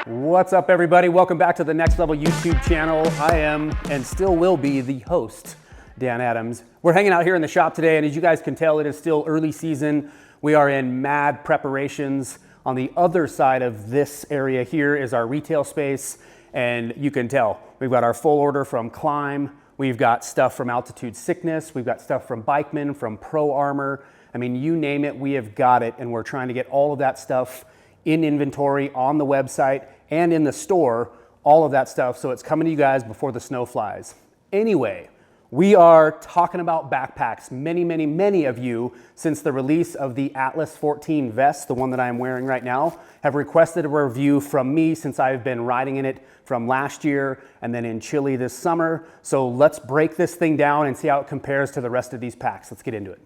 What's up, everybody? Welcome back to the Next Level YouTube channel. I am, and still will be, the host, Dan Adams. We're hanging out here in the shop today, and as you guys can tell, it is still early season. We are in mad preparations. On the other side of this area here is our retail space, and you can tell we've got our full order from KLIM. We've got stuff from Altitude Sickness. We've got stuff from Bikeman, from Pro Armor. I mean, you name it, we have got it, and we're trying to get all of that stuff in inventory on the website and in the store, all of that stuff, so it's coming to you guys before the snow flies. Anyway, we are talking about backpacks. Many of you, since the release of the Atlas 14 vest, the one that I'm wearing right now, have requested a review from me since I've been riding in it from last year and then in Chile this summer. So let's break this thing down and see how it compares to the rest of these packs. Let's get into it.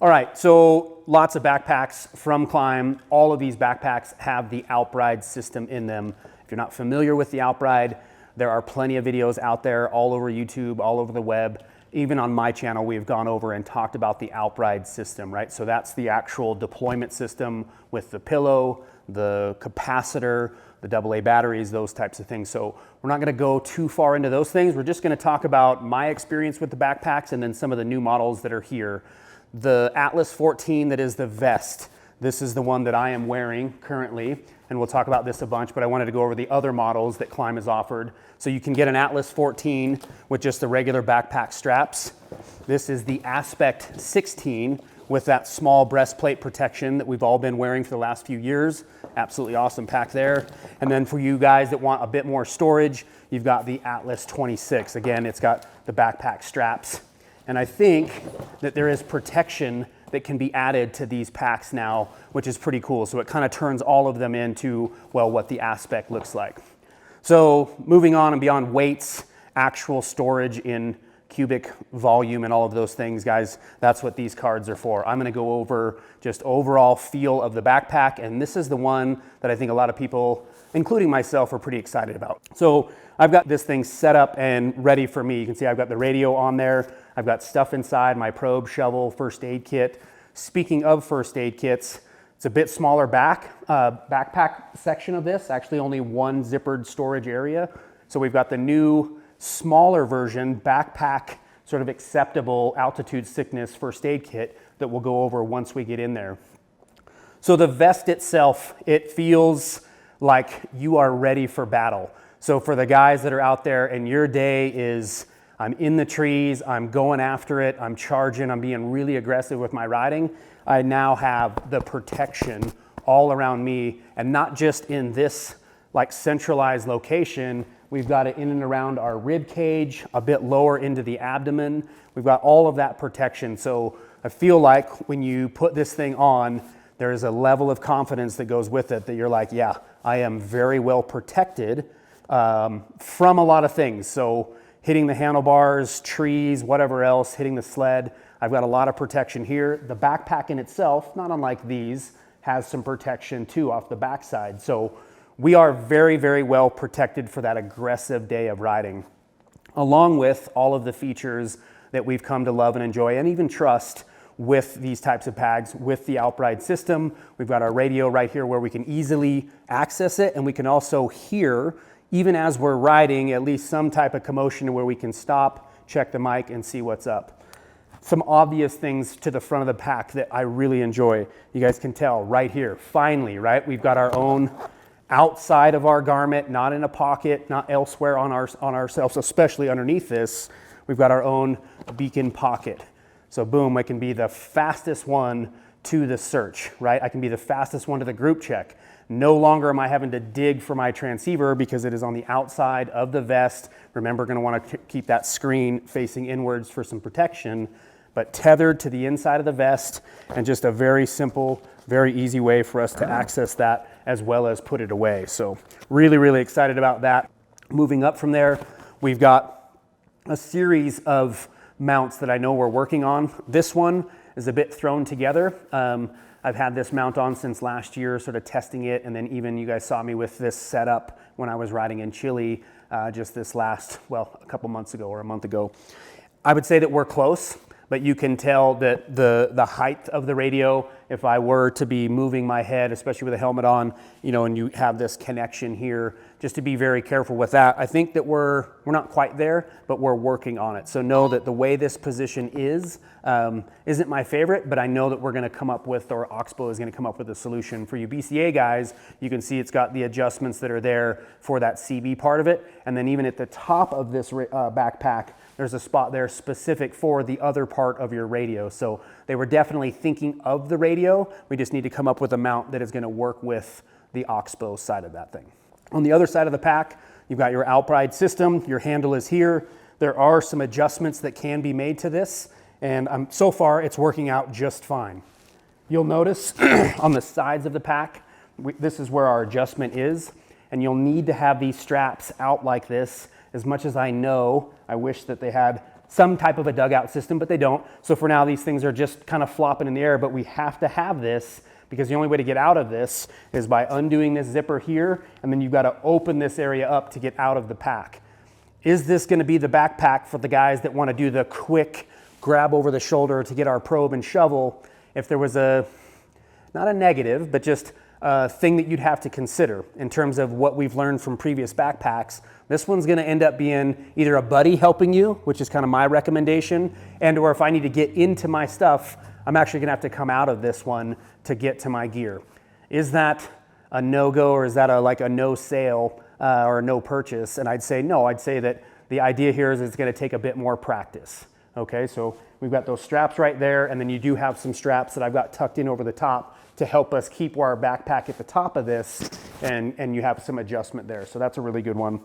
All right, so lots of backpacks from KLIM. All of these backpacks have the Outride system in them. If you're not familiar with the Outride, there are plenty of videos out there all over YouTube, all over the web. Even on my channel, we've gone over and talked about the Outride system, right? So that's the actual deployment system with the pillow, the capacitor, the AA batteries, those types of things. So we're not gonna go too far into those things. We're just gonna talk about my experience with the backpacks and then some of the new models that are here. The Atlas 14, that is the vest. This is the one that I am wearing currently, and we'll talk about this a bunch, but I wanted to go over the other models that KLIM has offered. So you can get an Atlas 14 with just the regular backpack straps. This is the Aspect 16 with that small breastplate protection that we've all been wearing for the last few years. Absolutely awesome pack there. And then for you guys that want a bit more storage, you've got the Atlas 26. Again, it's got the backpack straps. And I think that there is protection that can be added to these packs now, which is pretty cool. So it kind of turns all of them into, well, what the Aspect looks like. So moving on and beyond weights, actual storage in cubic volume and all of those things, guys, that's what these cards are for. I'm gonna go over just overall feel of the backpack, and this is the one that I think a lot of people, including myself, are pretty excited about. So I've got this thing set up and ready for me. You can see I've got the radio on there. I've got stuff inside, my probe, shovel, first aid kit. Speaking of first aid kits, it's a bit smaller backpack section of this, actually only one zippered storage area. So we've got the new smaller version, backpack, sort of acceptable Altitude Sickness first aid kit that we'll go over once we get in there. So the vest itself, it feels like you are ready for battle. So for the guys that are out there and your day is, I'm in the trees, I'm going after it, I'm charging, I'm being really aggressive with my riding, I now have the protection all around me, and not just in this like centralized location. We've got it in and around our rib cage, a bit lower into the abdomen. We've got all of that protection. So I feel like when you put this thing on, there is a level of confidence that goes with it that you're like, yeah, I am very well protected from a lot of things. So hitting the handlebars, trees, whatever else, hitting the sled, I've got a lot of protection here. The backpack in itself, not unlike these, has some protection too off the backside. So we are very well protected for that aggressive day of riding, along with all of the features that we've come to love and enjoy and even trust with these types of bags with the Outride system. We've got our radio right here where we can easily access it, and we can also hear, even as we're riding, at least some type of commotion where we can stop, check the mic, and see what's up. Some obvious things to the front of the pack that I really enjoy. You guys can tell right here, finally, right? We've got our own outside of our garment, not in a pocket, not elsewhere on ourselves, especially underneath this. We've got our own beacon pocket. So boom, I can be the fastest one to the search, right? I can be the fastest one to the group check. No longer am I having to dig for my transceiver because it is on the outside of the vest. Remember, going to want to keep that screen facing inwards for some protection, but tethered to the inside of the vest, and just a very simple, very easy way for us to access that as well as put it away. So really excited about that. Moving up from there, we've got a series of mounts that I know we're working on. This one is a bit thrown together. I've had this mount on since last year, sort of testing it, and then even you guys saw me with this setup when I was riding in Chile just this last, well, a couple months ago or a month ago. I would say that we're close, but you can tell that the height of the radio, if I were to be moving my head, especially with a helmet on, you know, and you have this connection here, just to be very careful with that. I think that we're not quite there, but we're working on it. So know that the way this position is, isn't my favorite, but I know that we're gonna come up with, or Oxbow is gonna come up with a solution. For you BCA guys, you can see it's got the adjustments that are there for that CB part of it. And then even at the top of this backpack, there's a spot there specific for the other part of your radio. So they were definitely thinking of the radio. We just need to come up with a mount that is gonna work with the Oxbow side of that thing. On the other side of the pack, you've got your outride system. Your handle is here. There are some adjustments that can be made to this, and so far it's working out just fine. You'll notice on the sides of the pack, this is where our adjustment is, and you'll need to have these straps out like this. As much as I know, I wish that they had some type of a dugout system, but they don't. So for now, these things are just kind of flopping in the air, but we have to have this because the only way to get out of this is by undoing this zipper here, and then you've got to open this area up to get out of the pack. Is this going to be the backpack for the guys that want to do the quick grab over the shoulder to get our probe and shovel? If there was not a negative, but just a thing that you'd have to consider in terms of what we've learned from previous backpacks, this one's going to end up being either a buddy helping you, which is kind of my recommendation, and or if I need to get into my stuff, I'm actually gonna have to come out of this one to get to my gear. Is that a no-go, or is that like a no sale or a no purchase? And I'd say no. I'd say that the idea here is it's gonna take a bit more practice. Okay, so we've got those straps right there, and then you do have some straps that I've got tucked in over the top to help us keep our backpack at the top of this, and you have some adjustment there. So that's a really good one.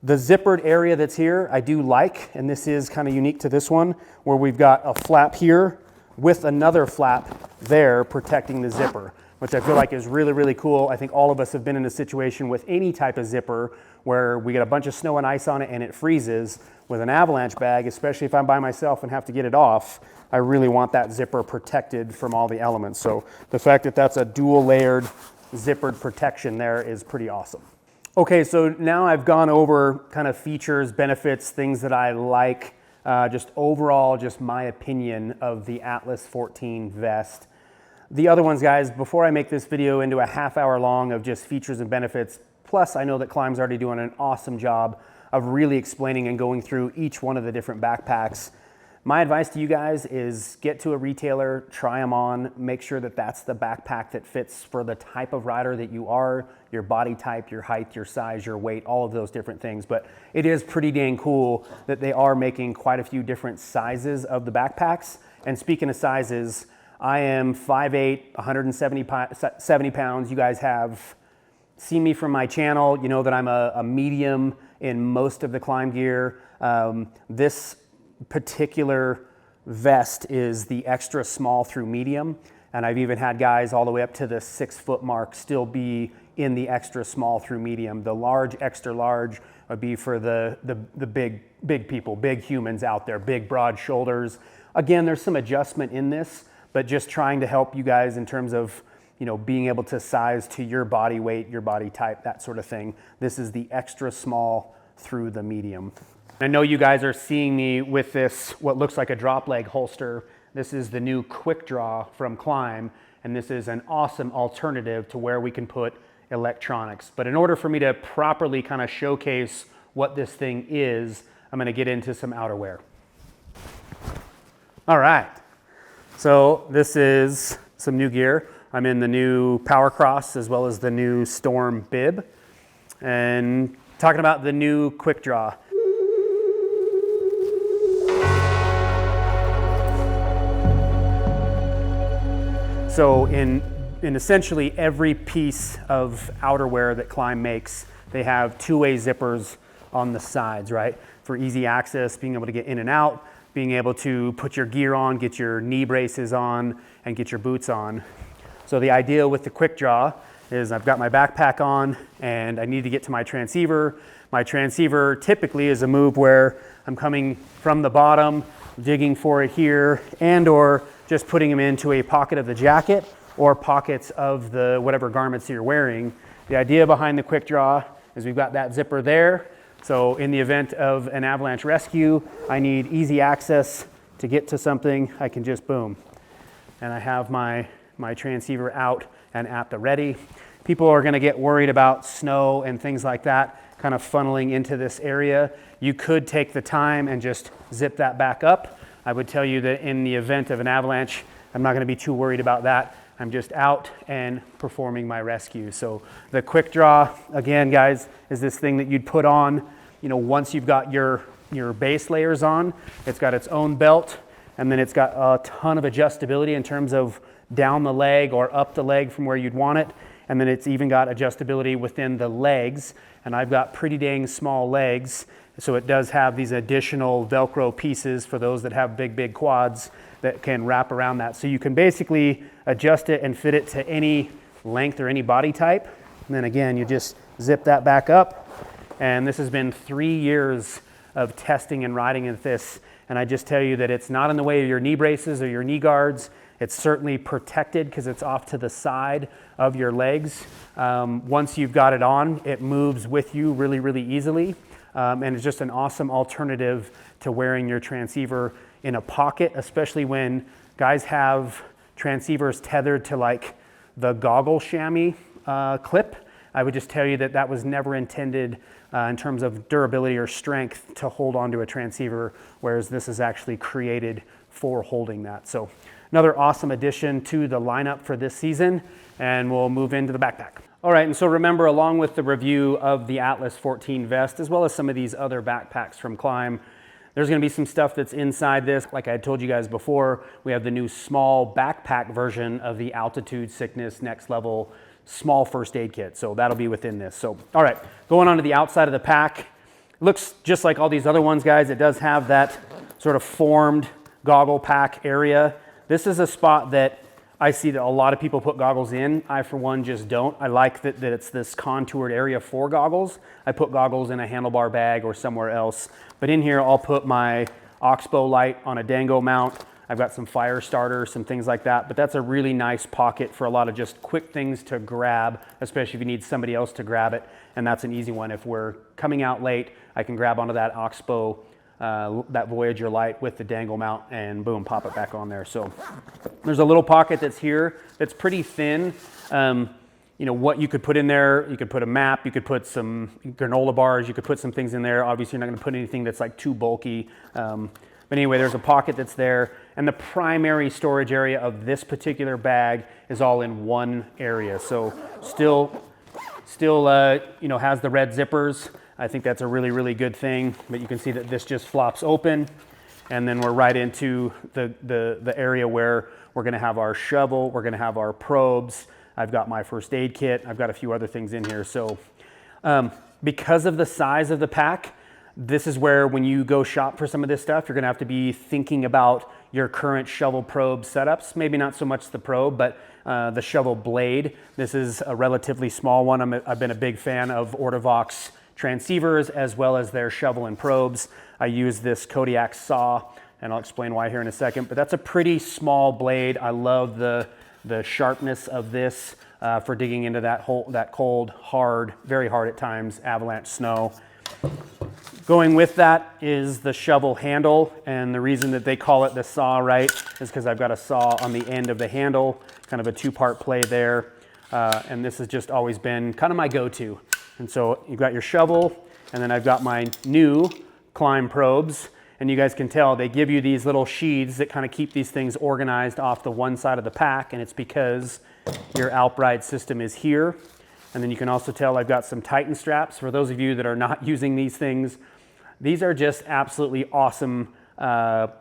The zippered area that's here, I do like, and this is kind of unique to this one, where we've got a flap here with another flap there protecting the zipper, which I feel like is really, really cool. I think all of us have been in a situation with any type of zipper where we get a bunch of snow and ice on it and it freezes. With an Avalanche bag, especially if I'm by myself and have to get it off, I really want that zipper protected from all the elements. So the fact that that's a dual layered zippered protection there is pretty awesome. Okay, so now I've gone over kind of features, benefits, things that I like, just overall, just my opinion of the Atlas 14 vest. The other ones, guys, before I make this video into a half-hour long of just features and benefits, plus I know that KLIM's already doing an awesome job of really explaining and going through each one of the different backpacks. My advice to you guys is get to a retailer, try them on, make sure that that's the backpack that fits for the type of rider that you are, your body type, your height, your size, your weight, all of those different things. But it is pretty dang cool that they are making quite a few different sizes of the backpacks. And speaking of sizes, I am 5'8", 170 pounds. You guys have seen me from my channel. You know that I'm a medium in most of the KLIM gear. This particular vest is the extra small through medium, and I've even had guys all the way up to the 6 foot mark still be in the extra small through medium. The large, extra large would be for the big people, big humans out there, big broad shoulders. Again, there's some adjustment in this, but just trying to help you guys in terms of, you know, being able to size to your body weight, your body type, that sort of thing. This is the extra small through the medium. I know you guys are seeing me with this, what looks like a drop leg holster. This is the new Quick Draw from KLIM, and this is an awesome alternative to where we can put electronics. But in order for me to properly kind of showcase what this thing is, I'm gonna get into some outerwear. All right, so this is some new gear. I'm in the new Power Cross as well as the new Storm bib, and talking about the new Quick Draw. So in essentially every piece of outerwear that KLIM makes, they have two-way zippers on the sides, right? For easy access, being able to get in and out, being able to put your gear on, get your knee braces on, and get your boots on. So the idea with the Quick Draw is I've got my backpack on and I need to get to my transceiver. My transceiver typically is a move where I'm coming from the bottom, digging for it here, and or just putting them into a pocket of the jacket, or pockets of the whatever garments you're wearing. The idea behind the quick draw is we've got that zipper there. So in the event of an avalanche rescue, I need easy access to get to something. I can just boom. And I have my transceiver out and at the ready. People are gonna get worried about snow and things like that kind of funneling into this area. You could take the time and just zip that back up. I would tell you that in the event of an avalanche, I'm not gonna be too worried about that. I'm just out and performing my rescue. So the quick draw, again, guys, is this thing that you'd put on, you know, once you've got your base layers on. It's got its own belt, and then it's got a ton of adjustability in terms of down the leg or up the leg from where you'd want it. And then it's even got adjustability within the legs. And I've got pretty dang small legs, so it does have these additional Velcro pieces for those that have big quads that can wrap around that. So you can basically adjust it and fit it to any length or any body type. And then again, you just zip that back up. And this has been 3 years of testing and riding with this. And I just tell you that it's not in the way of your knee braces or your knee guards. It's certainly protected because it's off to the side of your legs. Once you've got it on, it moves with you really easily. And it's just an awesome alternative to wearing your transceiver in a pocket, especially when guys have transceivers tethered to like the goggle chamois clip. I would just tell you that that was never intended in terms of durability or strength to hold onto a transceiver, whereas this is actually created for holding that. So another awesome addition to the lineup for this season, and we'll move into the backpack. All right, and so remember, along with the review of the Atlas 14 vest, as well as some of these other backpacks from KLIM, there's gonna be some stuff that's inside this. Like I had told you guys before, we have the new small backpack version of the Altitude Sickness Next Level small first aid kit. So that'll be within this. So, all right, going on to the outside of the pack. Looks just like all these other ones, guys. It does have that sort of formed goggle pack area. This is a spot that I see that a lot of people put goggles in. I, for one, just don't. I like that it's this contoured area for goggles. I put goggles in a handlebar bag or somewhere else. But in here, I'll put my Oxbow light on a dango mount. I've got some fire starters, some things like that. But that's a really nice pocket for a lot of just quick things to grab, especially if you need somebody else to grab it. And that's an easy one. If we're coming out late, I can grab onto that Oxbow, that Voyager light with the dangle mount, and boom, pop it back on there. So there's a little pocket that's here that's pretty thin. You know, what you could put in there, you could put a map, you could put some granola bars, you could put some things in there. Obviously, you're not gonna put anything that's like too bulky. But anyway, there's a pocket that's there. And the primary storage area of this particular bag is all in one area. So still you know, has the red zippers. I think that's a really good thing. But you can see that this just flops open. And then we're right into the area where we're gonna have our shovel, we're gonna have our probes. I've got my first aid kit. I've got a few other things in here. So because of the size of the pack, this is where when you go shop for some of this stuff, you're gonna have to be thinking about your current shovel probe setups. Maybe not so much the probe, but the shovel blade. This is a relatively small one. I've been a big fan of Ortovox transceivers as well as their shovel and probes. I use this Kodiak saw, and I'll explain why here in a second, but that's a pretty small blade. I love the sharpness of this for digging into that cold, hard, very hard at times, avalanche snow. Going with that is the shovel handle, and the reason that they call it the saw right is because I've got a saw on the end of the handle, kind of a two-part play there, and this has just always been kind of my go-to. And so you've got your shovel, and then I've got my new KLIM probes, and you guys can tell they give you these little sheaths that kind of keep these things organized off the one side of the pack, and it's because your Alpride system is here. And then you can also tell I've got some Titan straps. For those of you that are not using these things, these are just absolutely awesome,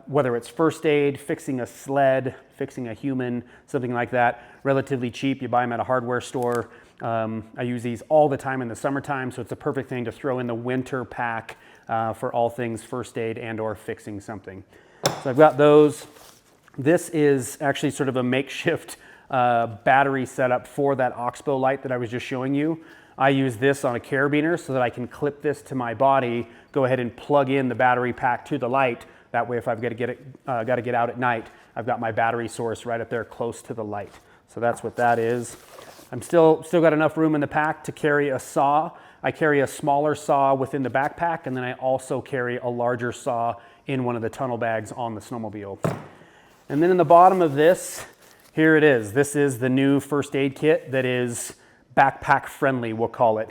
whether it's first aid, fixing a sled, fixing a human, something like that. Relatively cheap, you buy them at a hardware store. I use these all the time in the summertime, so it's a perfect thing to throw in the winter pack for all things first aid and or fixing something. So I've got those. This is actually sort of a makeshift battery setup for that Oxbow light that I was just showing you. I use this on a carabiner so that I can clip this to my body, go ahead and plug in the battery pack to the light. That way, if I've got to get out at night, I've got my battery source right up there close to the light. So that's what that is. I'm still got enough room in the pack to carry a saw. I carry a smaller saw within the backpack, and then I also carry a larger saw in one of the tunnel bags on the snowmobile. And then in the bottom of this, here it is. This is the new first aid kit that is backpack friendly, we'll call it.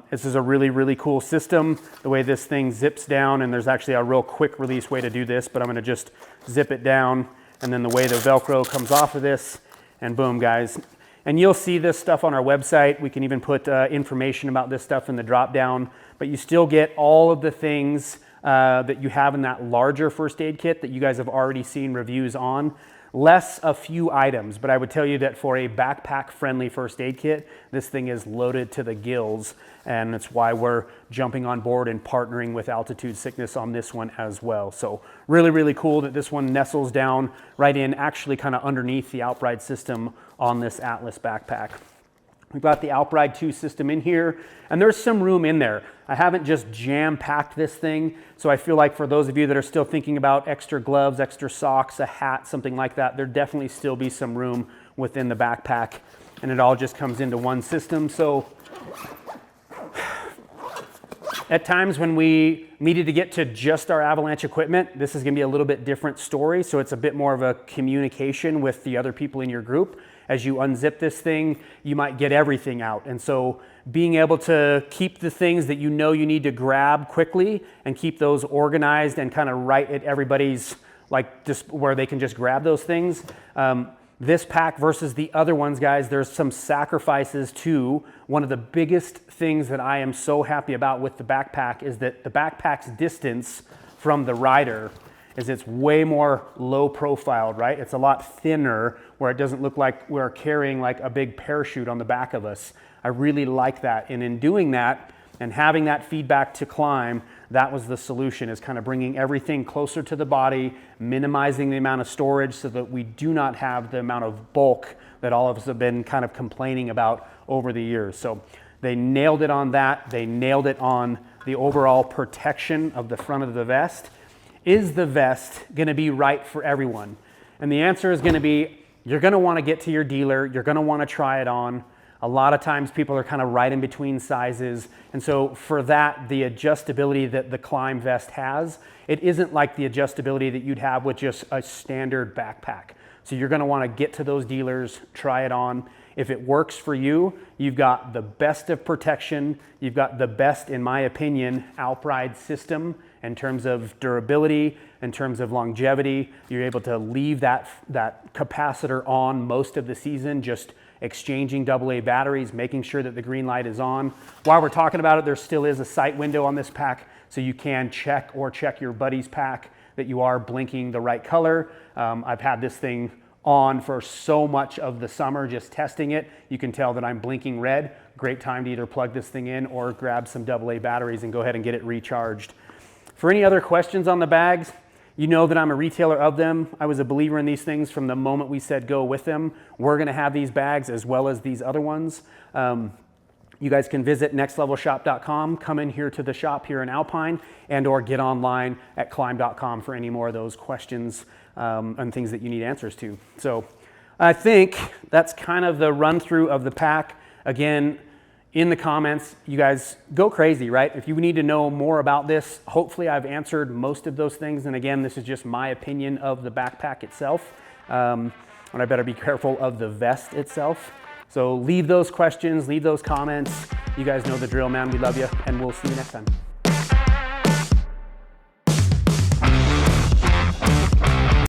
This is a really, really cool system. The way this thing zips down, and there's actually a real quick release way to do this, but I'm gonna just zip it down, and then the way the Velcro comes off of this, and boom, guys. And you'll see this stuff on our website. We can even put information about this stuff in the drop down, but you still get all of the things that you have in that larger first aid kit that you guys have already seen reviews on. Less a few items, but I would tell you that for a backpack friendly first aid kit, this thing is loaded to the gills, and that's why we're jumping on board and partnering with Altitude Sickness on this one as well. So really, really cool that this one nestles down right in, actually kind of underneath the Alpride system on this Atlas backpack. We've got the Alpride 2 system in here, and there's some room in there. I haven't just jam-packed this thing, so I feel like for those of you that are still thinking about extra gloves, extra socks, a hat, something like that, there definitely still be some room within the backpack, and it all just comes into one system. So at times when we needed to get to just our Avalanche equipment, this is gonna be a little bit different story, so it's a bit more of a communication with the other people in your group. As you unzip this thing, you might get everything out. And so being able to keep the things that you know you need to grab quickly and keep those organized and kind of right at everybody's, like just where they can just grab those things. This pack versus the other ones, guys, there's some sacrifices too. One of the biggest things that I am so happy about with the backpack is that the backpack's distance from the rider is it's way more low profiled, right? It's a lot thinner where it doesn't look like we're carrying like a big parachute on the back of us. I really like that. And in doing that and having that feedback to KLIM, that was the solution, is kind of bringing everything closer to the body, minimizing the amount of storage so that we do not have the amount of bulk that all of us have been kind of complaining about over the years. So they nailed it on that. They nailed it on the overall protection of the front of the vest. Is the vest gonna be right for everyone? And the answer is gonna be, you're gonna wanna get to your dealer, you're gonna wanna try it on. A lot of times people are kind of right in between sizes. And so for that, the adjustability that the KLIM vest has, it isn't like the adjustability that you'd have with just a standard backpack. So you're gonna wanna get to those dealers, try it on. If it works for you, you've got the best of protection. You've got the best, in my opinion, Alpride system in terms of durability, in terms of longevity. You're able to leave that capacitor on most of the season, just exchanging AA batteries, making sure that the green light is on. While we're talking about it, there still is a sight window on this pack, so you can check your buddy's pack that you are blinking the right color. I've had this thing on for so much of the summer, just testing it. You can tell that I'm blinking red. Great time to either plug this thing in or grab some AA batteries and go ahead and get it recharged. For any other questions on the bags, you know that I'm a retailer of them. I was a believer in these things from the moment we said go with them. We're gonna have these bags as well as these other ones. You guys can visit nextlevelshop.com, come in here to the shop here in Alpine, and or get online at KLIM.com for any more of those questions and things that you need answers to. So I think that's kind of the run through of the pack. Again, in the comments, you guys go crazy, right? If you need to know more about this, hopefully I've answered most of those things. And again, this is just my opinion of the backpack itself. And I better be careful of the vest itself. So leave those questions, leave those comments. You guys know the drill, man. We love you, and we'll see you next time.